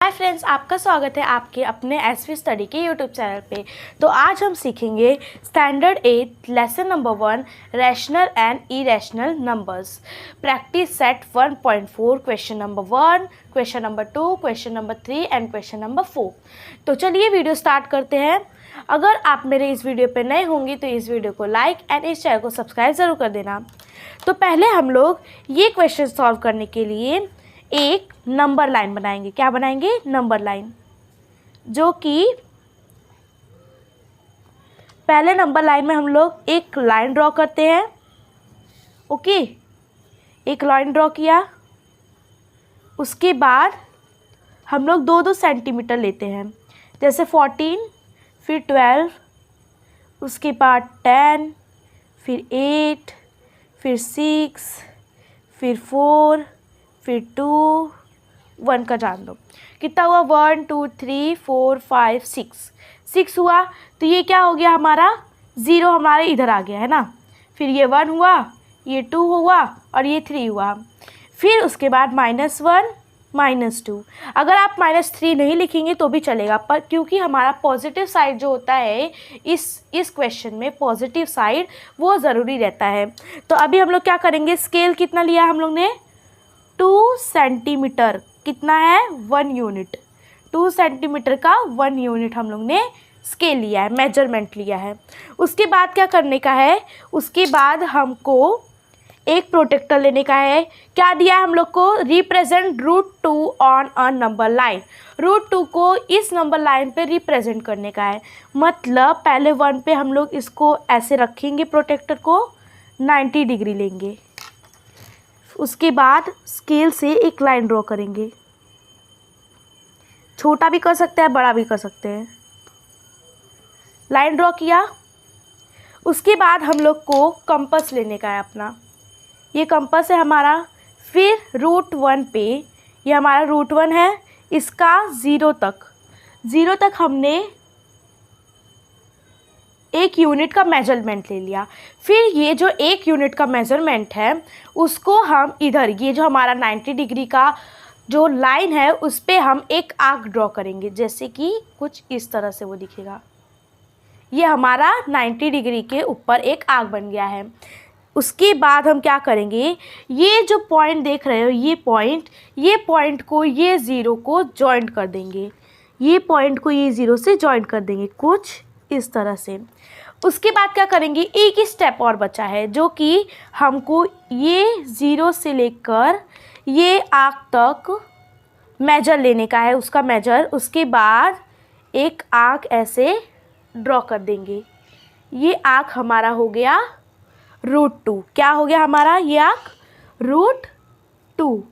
Hi friends, आपका स्वागत है आपके अपने एसवी स्टडी के यूट्यूब चैनल पे। तो आज हम सीखेंगे standard 8 lesson number 1 rational and irrational numbers practice set 1.4 question number 1, question number 2, question number 3 and question number 4। तो चलिए वीडियो स्टार्ट करते हैं। अगर आप मेरे इस वीडियो पे नए होंगे तो इस वीडियो को लाइक एंड इस चैनल को सब्सक्राइब ज़रूर कर देना। तो पहले हम लोग ये क्वेश्चन सॉल्व करने के लिए एक नंबर लाइन बनाएंगे। क्या बनाएंगे? Number line. जो कि पहले नंबर लाइन में हम लोग एक लाइन ड्रॉ करते हैं। ओके, एक लाइन ड्रॉ किया। उसके बाद हम लोग 2-2 सेंटीमीटर लेते हैं, जैसे 14, फिर 12, उसके बाद 10, फिर 8, फिर 6, फिर 4, फिर 2, 1 का जान दो। कितना हुआ? 1 2 3 4 5 6 हुआ। तो ये क्या हो गया? हमारा 0 हमारे इधर आ गया है ना। फिर ये 1 हुआ, ये 2 हुआ और ये 3 हुआ। फिर उसके बाद -1 -2। अगर आप -3 नहीं लिखेंगे तो भी चलेगा, पर क्योंकि हमारा पॉजिटिव साइड जो होता है इस क्वेश्चन में पॉजिटिव साइड वो ज़रूरी रहता है। तो अभी हम लोग क्या करेंगे? स्केल कितना लिया हम लोग ने? 2 सेंटीमीटर। कितना है? 1 यूनिट। 2 सेंटीमीटर का 1 यूनिट हम लोग ने स्केल लिया है, मेजरमेंट लिया है। उसके बाद क्या करने का है? उसके बाद हमको एक प्रोटेक्टर लेने का है। क्या दिया है हम लोग को? Represent √2 on a number line. √2 को इस नंबर लाइन पे रिप्रेजेंट करने का है। मतलब पहले 1 पे हम लोग इसको ऐसे रखेंगे, प्रोटेक्टर को 90 डिग्री लेंगे। उसके बाद स्केल से एक लाइन ड्रॉ करेंगे। छोटा भी कर सकते हैं, बड़ा भी कर सकते हैं। लाइन ड्रॉ किया। उसके बाद हम लोग को कंपास लेने का है अपना। ये कंपास है हमारा। फिर √1 पे, ये हमारा √1 है, इसका 0 तक हमने 1 यूनिट का मेजरमेंट ले लिया। फिर ये जो 1 यूनिट का मेजरमेंट है उसको हम इधर, ये जो हमारा 90 डिग्री का जो लाइन है उस पे हम एक आर्क ड्रॉ करेंगे, जैसे कि कुछ इस तरह से वो दिखेगा। ये हमारा 90 डिग्री के ऊपर एक आर्क बन गया है। उसके बाद हम क्या करेंगे? ये जो पॉइंट देख रहे हो, ये पॉइंट को ये 0 को जॉइंट कर देंगे। ये पॉइंट को ये 0 से जॉइंट कर देंगे, कुछ इस तरह से। उसके बाद क्या करेंगे? एक ही स्टेप और बचा है, जो कि हमको ये 0 से लेकर ये आर्क तक मेजर लेने का है, उसका मेजर। उसके बाद एक आर्क ऐसे ड्रॉ कर देंगे। ये आर्क हमारा हो गया √2। क्या हो गया हमारा? ये आर्क √2।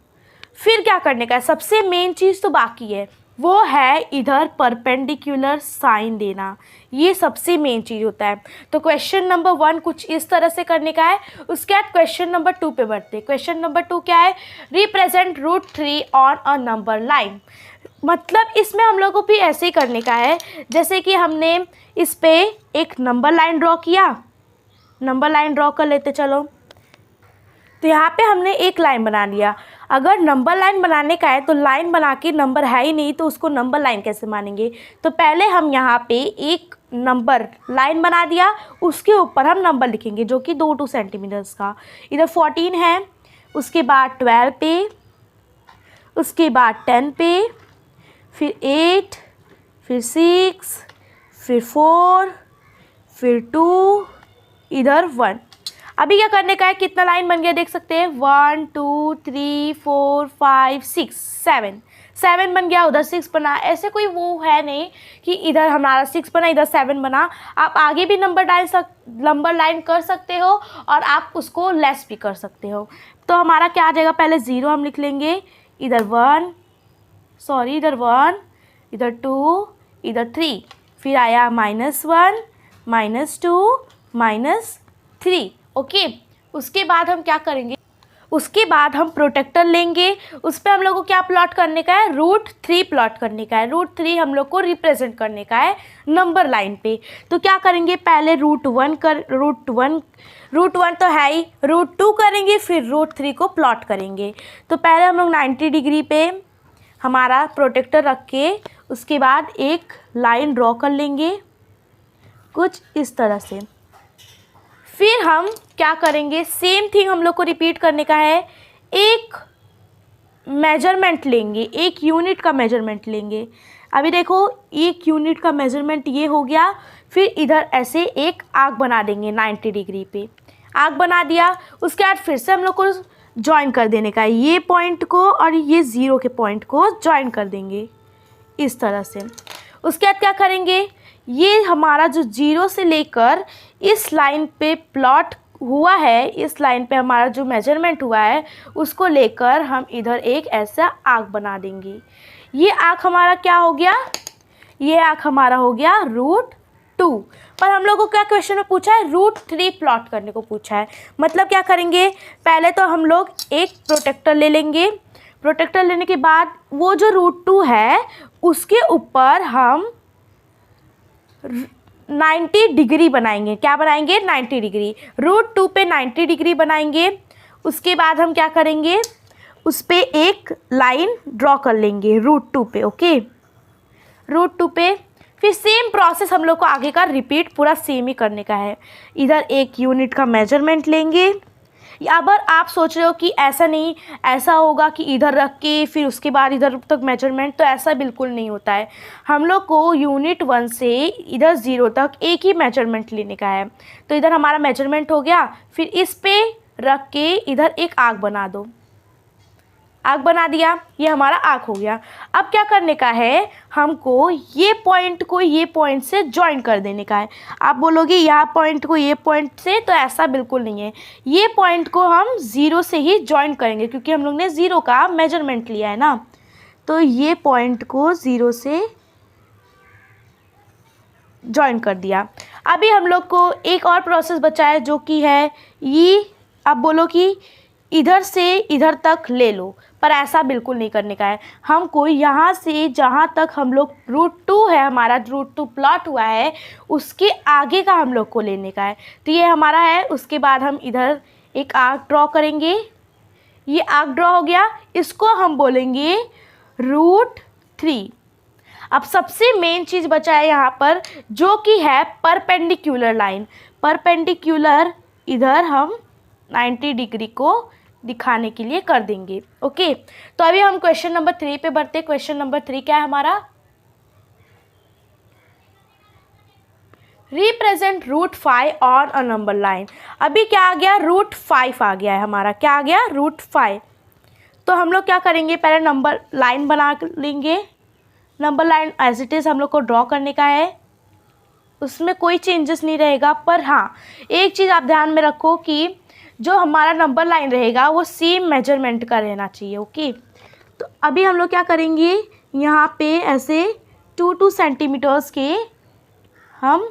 फिर क्या करने का है? सबसे मेन चीज़ तो बाकी है, वो है इधर परपेंडिकुलर साइन देना। ये सबसे मेन चीज़ होता है। तो क्वेश्चन नंबर 1 कुछ इस तरह से करने का है। उसके बाद क्वेश्चन नंबर 2 पे बढ़ते हैं। क्वेश्चन नंबर 2 क्या है? Represent √3 on a number line. मतलब इसमें हम लोगों को भी ऐसे ही करने का है, जैसे कि हमने इस पे एक नंबर लाइन ड्रॉ किया। नंबर लाइन ड्रॉ कर लेते चलो। तो यहाँ पे हमने एक लाइन बना लिया। अगर नंबर लाइन बनाने का है तो लाइन बना के, नंबर है ही नहीं तो उसको नंबर लाइन कैसे मानेंगे? तो पहले हम यहाँ पे एक नंबर लाइन बना दिया, उसके ऊपर हम नंबर लिखेंगे, जो कि 2 सेंटीमीटर्स का। इधर 14 है, उसके बाद 12 पे, उसके बाद 10 पे, फिर 8, फिर 6, फिर 4, फिर 2, इधर 1। अभी क्या करने का है? कितना लाइन बन गया देख सकते हैं? 1 2 3 4 5 6 7 बन गया। उधर 6 बना। ऐसे कोई वो है नहीं कि इधर हमारा 6 बना इधर 7 बना। आप आगे भी नंबर लाइन कर सकते हो और आप उसको लेस भी कर सकते हो। तो हमारा क्या आ जाएगा? पहले 0 हम लिख लेंगे, इधर 1, इधर 1, इधर 2, इधर 3, फिर आया -1 -2 -3। ओके। उसके बाद हम क्या करेंगे? उसके बाद हम प्रोटेक्टर लेंगे। उस पर हम लोग को क्या प्लॉट करने का है? √3 प्लॉट करने का है। √3 हम लोग को रिप्रेजेंट करने का है नंबर लाइन पे। तो क्या करेंगे? पहले √1 तो है ही, √2 करेंगे, फिर √3 को प्लॉट करेंगे। तो पहले हम लोग 90 डिग्री पे हमारा प्रोटेक्टर रख के उसके बाद एक लाइन ड्रॉ कर लेंगे कुछ इस तरह से। फिर हम क्या करेंगे, सेम थिंग हम लोग को रिपीट करने का है। एक मेजरमेंट लेंगे, एक यूनिट का मेजरमेंट लेंगे। अभी देखो एक यूनिट का मेजरमेंट ये हो गया। फिर इधर ऐसे एक आर्क बना देंगे 90 डिग्री पे। आर्क बना दिया, उसके बाद फिर से हम लोग को ज्वाइन कर देने का है। ये पॉइंट को और ये ज़ीरो के पॉइंट को ज्वाइन कर देंगे इस तरह से। उसके बाद क्या करेंगे, ये हमारा जो ज़ीरो से लेकर इस लाइन पे प्लॉट हुआ है, इस लाइन पे हमारा जो मेजरमेंट हुआ है उसको लेकर हम इधर एक ऐसा आर्क बना देंगे। ये आर्क हमारा क्या हो गया, ये आर्क हमारा हो गया √2। पर हम लोग को क्या क्वेश्चन में पूछा है, √3 प्लॉट करने को पूछा है। मतलब क्या करेंगे, पहले तो हम लोग एक प्रोटेक्टर ले लेंगे। प्रोटेक्टर लेने के बाद वो जो √2 है उसके ऊपर हम 90 डिग्री बनाएंगे। क्या बनाएंगे, 90 डिग्री। √2 पे 90 डिग्री बनाएंगे। उसके बाद हम क्या करेंगे, उस पर एक लाइन ड्रॉ कर लेंगे √2 पे। ओके, √2 पे फिर सेम प्रोसेस हम लोग को आगे का रिपीट पूरा सेम ही करने का है। इधर एक यूनिट का मेजरमेंट लेंगे। अगर आप सोच रहे हो कि ऐसा नहीं, ऐसा होगा कि इधर रख के फिर उसके बाद इधर तक मेजरमेंट, तो ऐसा बिल्कुल नहीं होता है। हम लोग को यूनिट 1 से इधर 0 तक एक ही मेजरमेंट लेने का है। तो इधर हमारा मेजरमेंट हो गया, फिर इस पे रख के इधर एक आर्क बना दो। आर्क बना दिया, ये हमारा आर्क हो गया। अब क्या करने का है, हमको ये पॉइंट को ये पॉइंट से ज्वाइन कर देने का है। आप बोलोगे यहाँ पॉइंट को ये पॉइंट से, तो ऐसा बिल्कुल नहीं है। ये पॉइंट को हम 0 से ही ज्वाइन करेंगे क्योंकि हम लोग ने 0 का मेजरमेंट लिया है ना। तो ये पॉइंट को 0 से ज्वाइन कर दिया। अभी हम लोग को एक और प्रोसेस बचा है जो कि है ये। आप बोलो कि इधर से इधर तक ले लो, पर ऐसा बिल्कुल नहीं करने का है। हमको यहाँ से जहाँ तक हम लोग √2 है, हमारा √2 प्लॉट हुआ है, उसके आगे का हम लोग को लेने का है। तो ये हमारा है। उसके बाद हम इधर एक आर्क ड्रॉ करेंगे। ये आर्क ड्रॉ हो गया, इसको हम बोलेंगे √3। अब सबसे मेन चीज़ बचा है यहाँ पर जो कि है परपेंडिकुलर लाइन। परपेंडिकुलर इधर हम 90 डिग्री को दिखाने के लिए कर देंगे। ओके, तो अभी हम क्वेश्चन नंबर 3 पे बढ़ते। क्वेश्चन नंबर 3 क्या है हमारा, represent √5 on a number line. अभी क्या आ गया, √5 आ गया है हमारा। क्या आ गया, √5। तो हम लोग क्या करेंगे, पहले नंबर लाइन बना लेंगे। Number line as it is हम लोग को ड्रॉ करने का है, उसमें कोई चेंजेस नहीं रहेगा। पर हाँ, एक चीज़ आप ध्यान में रखो कि जो हमारा नंबर लाइन रहेगा वो सेम मेजरमेंट का रहना चाहिए। ओके, तो अभी हम लोग क्या करेंगे, यहाँ पे ऐसे 2 सेंटीमीटर्स के हम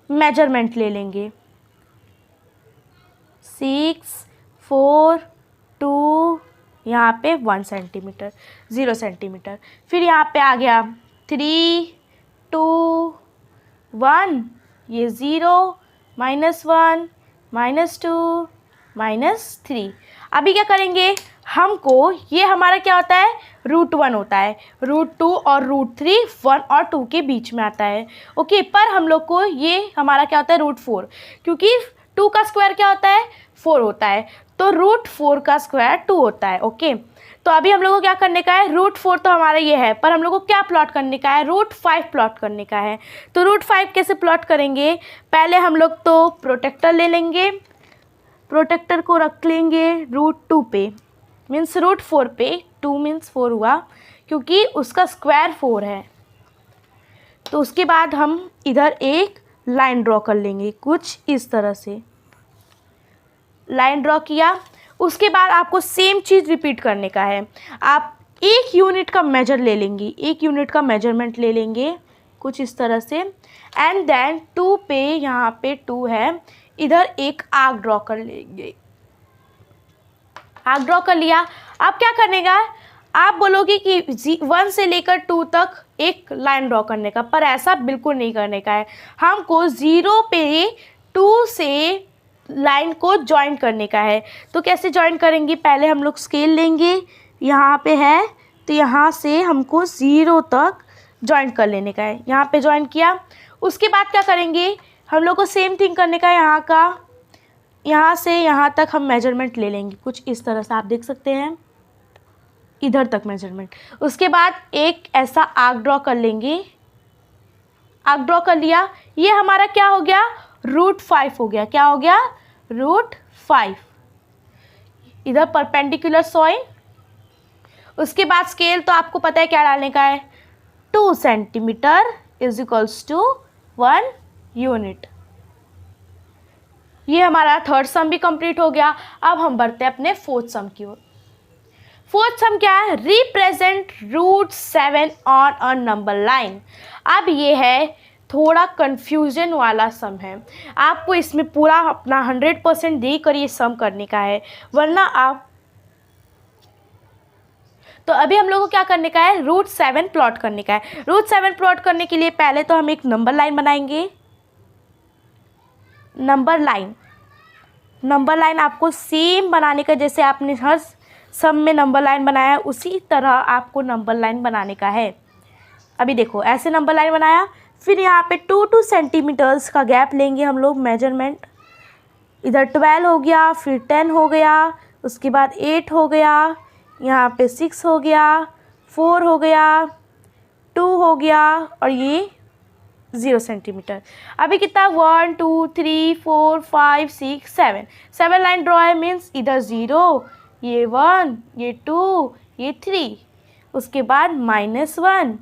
मेजरमेंट ले लेंगे। 6, 4, 2, यहाँ पे 1 सेंटीमीटर, 0 सेंटीमीटर। फिर यहाँ पे आ गया 3, 2, 1, ये 0, -1, -2, -3। अभी क्या करेंगे, हमको ये हमारा क्या होता है, √1 होता है। √2 और √3 1 और 2 के बीच में आता है। ओके, पर हम लोग को ये हमारा क्या होता है, √4, क्योंकि 2 का स्क्वायर क्या होता है, 4 होता है। तो √4 का स्क्वायर 2 होता है। ओके, तो अभी हम लोग को क्या करने का है, √4 तो हमारा ये है, पर हम लोग को क्या प्लॉट करने का है, √5 प्लॉट करने का है। तो √5 कैसे प्लॉट करेंगे, पहले हम लोग तो प्रोटेक्टर ले लेंगे। प्रोटेक्टर को रख लेंगे √2 पे, मीन्स √4 पे। 2 मीन्स 4 हुआ क्योंकि उसका स्क्वायर 4 है। तो उसके बाद हम इधर एक लाइन ड्रॉ कर लेंगे कुछ इस तरह से। लाइन ड्रॉ किया, उसके बाद आपको सेम चीज़ रिपीट करने का है। आप एक यूनिट का मेजर ले लेंगी, एक यूनिट का मेजरमेंट ले लेंगे कुछ इस तरह से। एंड देन 2 पे, यहाँ पे 2 है, इधर एक आर्क ड्रॉ कर लेंगे। आर्क ड्रॉ कर लिया। अब क्या करने का, आप बोलोगे कि 1 से लेकर 2 तक एक लाइन ड्रॉ करने का, पर ऐसा बिल्कुल नहीं करने का है। हमको 0 पे 2 से लाइन को ज्वाइन करने का है। तो कैसे ज्वाइन करेंगे, पहले हम लोग स्केल लेंगे, यहाँ पे है, तो यहाँ से हमको 0 तक ज्वाइन कर लेने का है। यहाँ पे ज्वाइन किया, उसके बाद क्या करेंगे, हम लोग को सेम थिंग करने का है। यहाँ का, यहाँ से यहाँ तक हम मेजरमेंट ले लेंगे कुछ इस तरह से, आप देख सकते हैं इधर तक मेजरमेंट। उसके बाद एक ऐसा आर्क ड्रॉ कर लेंगे। आर्क ड्रॉ कर लिया, ये हमारा क्या हो गया, √5 हो गया। क्या हो गया, √5। इधर परपेंडिकुलर सॉइल। उसके बाद स्केल तो आपको पता है क्या डालने का है, 2 centimetre is equals to 1 unit. ये हमारा थर्ड सम भी कंप्लीट हो गया। अब हम बढ़ते हैं अपने फोर्थ सम की ओर। फोर्थ सम क्या है, represent √7 on a number line. अब ये है थोड़ा कंफ्यूजन वाला सम है, आपको इसमें पूरा अपना 100% देकर ये सम करने का है, वरना आप तो अभी हम लोग को क्या करने का है, √7 प्लॉट करने का है। √7 प्लॉट करने के लिए पहले तो हम एक नंबर लाइन बनाएंगे। नंबर लाइन आपको सेम बनाने का, जैसे आपने हर सम में नंबर लाइन बनाया है उसी तरह आपको नंबर लाइन बनाने का है। अभी देखो ऐसे नंबर लाइन बनाया, फिर यहाँ पे 2 सेंटीमीटर्स का गैप लेंगे हम लोग मेजरमेंट। इधर 12 हो गया, फिर 10 हो गया, उसके बाद 8 हो गया, यहाँ पे 6 हो गया, 4 हो गया, 2 हो गया और ये 0 सेंटीमीटर। अभी कितना, 1 2 3 4 5 6 7 लाइन ड्रॉ है, मीन्स इधर 0, ये 1, ये 2, ये 3, उसके बाद -1,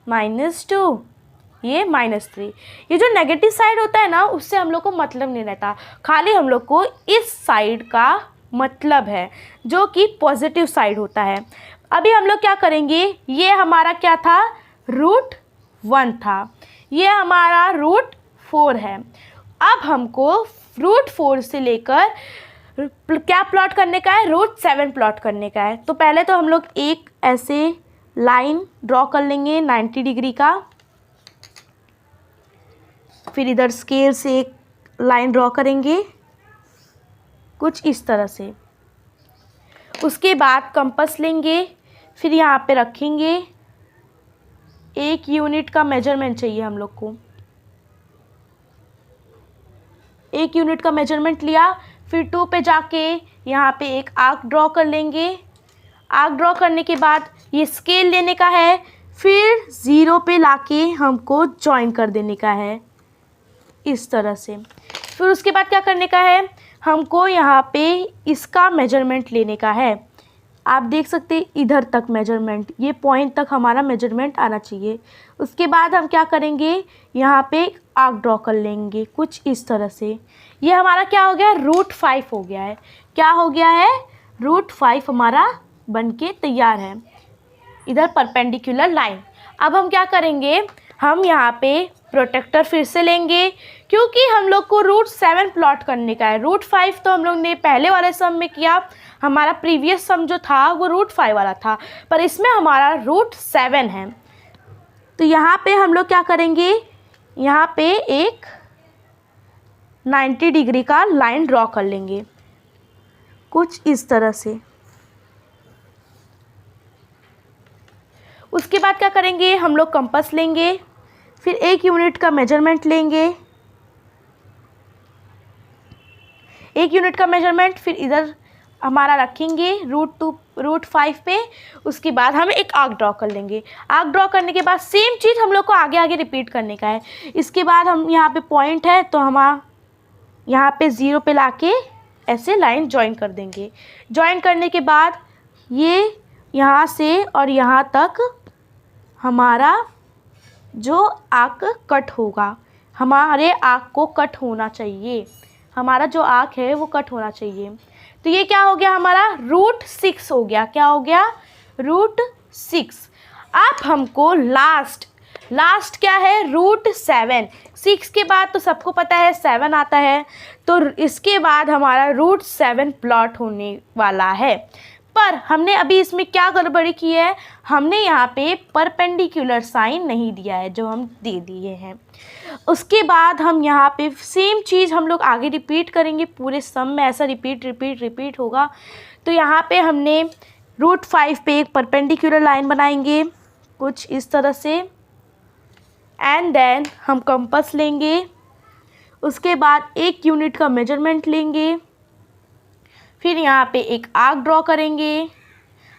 -2, ये -3। ये जो नेगेटिव साइड होता है ना, उससे हम लोग को मतलब नहीं रहता, खाली हम लोग को इस साइड का मतलब है जो कि पॉजिटिव साइड होता है। अभी हम लोग क्या करेंगे, ये हमारा क्या था, √1 था, ये हमारा √4 है। अब हमको √4 से लेकर क्या प्लॉट करने का है, √7 प्लॉट करने का है। तो पहले तो हम लोग एक ऐसे लाइन ड्रॉ कर लेंगे 90 डिग्री का, फिर इधर स्केल से एक लाइन ड्रॉ करेंगे कुछ इस तरह से। उसके बाद कंपास लेंगे, फिर यहाँ पे रखेंगे। 1 यूनिट का मेजरमेंट चाहिए हम लोग को, 1 यूनिट का मेजरमेंट लिया, फिर 2 पे जाके यहाँ पे एक आर्क ड्रॉ कर लेंगे। आर्क ड्रॉ करने के बाद ये स्केल लेने का है, फिर 0 पे लाके हमको जॉइन कर देने का है इस तरह से। फिर उसके बाद क्या करने का है, हमको यहाँ पे इसका मेजरमेंट लेने का है। आप देख सकते हैं इधर तक मेजरमेंट, ये पॉइंट तक हमारा मेजरमेंट आना चाहिए। उसके बाद हम क्या करेंगे, यहाँ पे आर्क ड्रॉ कर लेंगे कुछ इस तरह से। ये हमारा क्या हो गया, √5 हो गया है। क्या हो गया है, √5 हमारा बनके तैयार है। इधर परपेंडिकुलर लाइन। अब हम क्या करेंगे, हम यहाँ पे प्रोटेक्टर फिर से लेंगे, क्योंकि हम लोग को √7 प्लॉट करने का है। √5 तो हम लोग ने पहले वाले सम में किया, हमारा प्रीवियस सम जो था वो √5 वाला था, पर इसमें हमारा √7 है। तो यहाँ पे हम लोग क्या करेंगे, यहाँ पे एक 90 डिग्री का लाइन ड्रॉ कर लेंगे कुछ इस तरह से। उसके बाद क्या करेंगे, हम लोग कंपास लेंगे, फिर 1 यूनिट का मेजरमेंट लेंगे, 1 यूनिट का मेजरमेंट, फिर इधर हमारा रखेंगे √5 पे। उसके बाद हम एक आर्क ड्रॉ कर लेंगे। आर्क ड्रॉ करने के बाद सेम चीज़ हम लोग को आगे आगे रिपीट करने का है। इसके बाद हम यहाँ पे पॉइंट है तो हम यहाँ पे 0 पे लाके ऐसे लाइन ज्वाइन कर देंगे। ज्वाइन करने के बाद ये यहाँ से और यहाँ तक हमारा जो आर्क कट होगा, हमारे आर्क को कट होना चाहिए, हमारा जो आर्क है वो कट होना चाहिए। तो ये क्या हो गया, हमारा √6 हो गया। क्या हो गया, √6। अब हमको लास्ट क्या है, √7। 6 के बाद तो सबको पता है 7 आता है, तो इसके बाद हमारा √7 प्लॉट होने वाला है। पर हमने अभी इसमें क्या गड़बड़ी की है, हमने यहाँ पे परपेंडिकुलर साइन नहीं दिया है जो हम दे दिए हैं। उसके बाद हम यहाँ पे सेम चीज़ हम लोग आगे रिपीट करेंगे, पूरे सम में ऐसा रिपीट होगा। तो यहाँ पे हमने रूट 5 पे एक परपेंडिकुलर लाइन बनाएंगे कुछ इस तरह से, एंड देन हम कंपास लेंगे, उसके बाद 1 यूनिट का मेजरमेंट लेंगे, फिर यहाँ पे एक आर्क ड्रॉ करेंगे।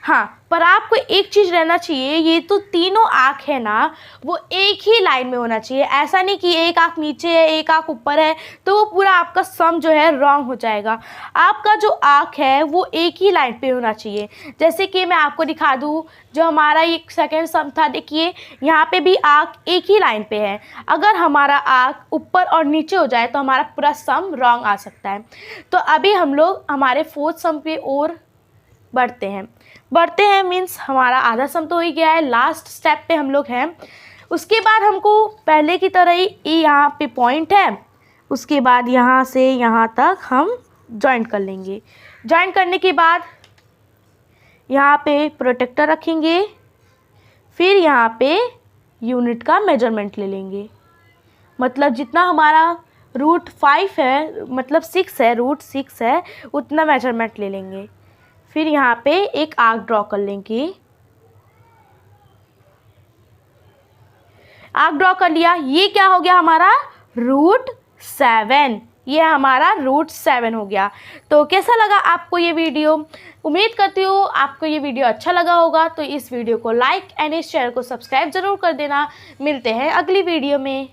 हाँ, पर आपको एक चीज़ रहना चाहिए, ये तो तीनों आँख है ना, वो एक ही लाइन में होना चाहिए। ऐसा नहीं कि एक आँख नीचे है एक आँख ऊपर है, तो वो पूरा आपका सम जो है रॉन्ग हो जाएगा। आपका जो आँख है वो एक ही लाइन पे होना चाहिए। जैसे कि मैं आपको दिखा दूँ, जो हमारा एक सेकेंड सम था, देखिए यहाँ पे भी आँख एक ही लाइन पे है। अगर हमारा आँख ऊपर और नीचे हो जाए तो हमारा पूरा सम रॉन्ग आ सकता है। तो अभी हम लोग हमारे फोर्थ सम पे और बढ़ते हैं मीन्स हमारा आधा सम तो हो ही गया है, लास्ट स्टेप पे हम लोग हैं। उसके बाद हमको पहले की तरह ही यहाँ पे पॉइंट है, उसके बाद यहाँ से यहाँ तक हम जॉइंट कर लेंगे। जॉइंट करने के बाद यहाँ पे प्रोटेक्टर रखेंगे, फिर यहाँ पे यूनिट का मेजरमेंट ले लेंगे। मतलब जितना हमारा रूट 5 है, मतलब 6 है, रूट 6 है, उतना मेजरमेंट ले लेंगे। फिर यहाँ पे एक आर्क ड्रॉ कर लेंगे। आर्क ड्रॉ कर लिया, ये क्या हो गया हमारा रूट 7, ये हमारा रूट 7 हो गया। तो कैसा लगा आपको ये वीडियो? उम्मीद करती हूँ आपको ये वीडियो अच्छा लगा होगा। तो इस वीडियो को लाइक एंड इस चैनल को सब्सक्राइब ज़रूर कर देना। मिलते हैं अगली वीडियो में।